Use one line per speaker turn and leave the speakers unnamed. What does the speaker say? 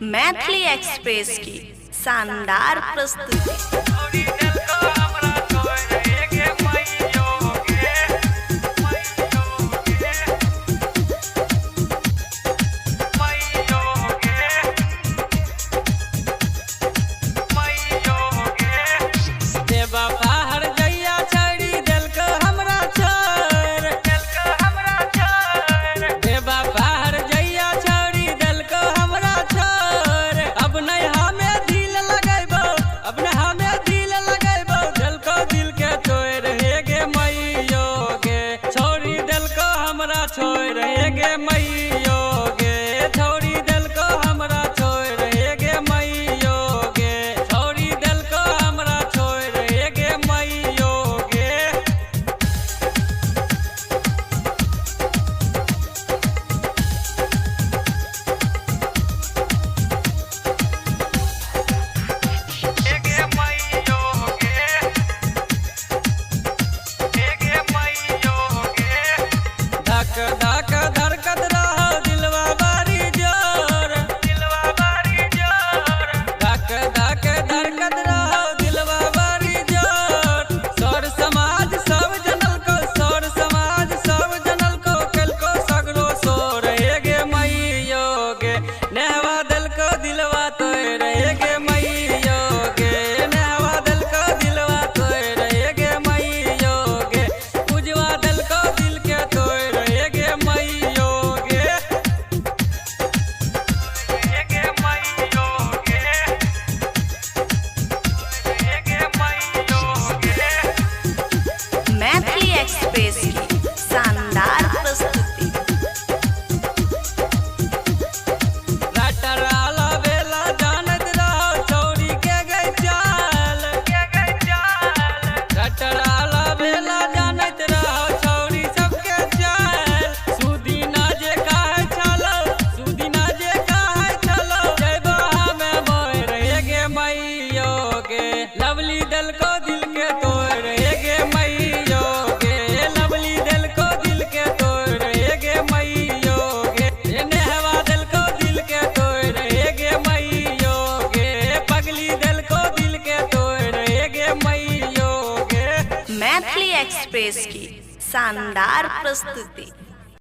Maithili express की शानदार प्रस्तुति।
छोड़ रहे गे मैयो गे छोड़ी दिल को हमरा छोड़ रहे गे मैयो गे छोड़ी दिल को हमरा छोड़ रहे गे मैयो गे धक धड़कत रहो दिलवा बारी जोर धक धक धड़कत रहो दिलवा बारी जोर सौर समाज सब जनल को सौर समाज सब जनल को कल को सगरो सो रहे गे मैयो गे नेहवा दिल को दिलवा तो रहे गे मैयो गे नेहवा दिल को दिलवा तो रहे गे मैयो गे उजवा दिल को दिल के तो
मैथिली एक्सप्रेस की शानदार प्रस्तुति।
रटराला बेला जानत रहो छोड़ी के गई चाल रटराला बेला जानत रहो छोड़ी सबके चाल सुदीना जे काहे चलो जयबा हमें मोय रहे गे मैयो गे लवली दिल को दिल के तोड़ रहे गे मैयो गे लवली दिल को दिल के तोड़ रहे गे मैयो गे नेहवा दिल को दिल के तोड़ रहे गे मैयो गे पगली दिल को दिल के तोड़ रहे गे मैयो गे
मैथिली एक्सप्रेस की शानदार प्रस्तुति।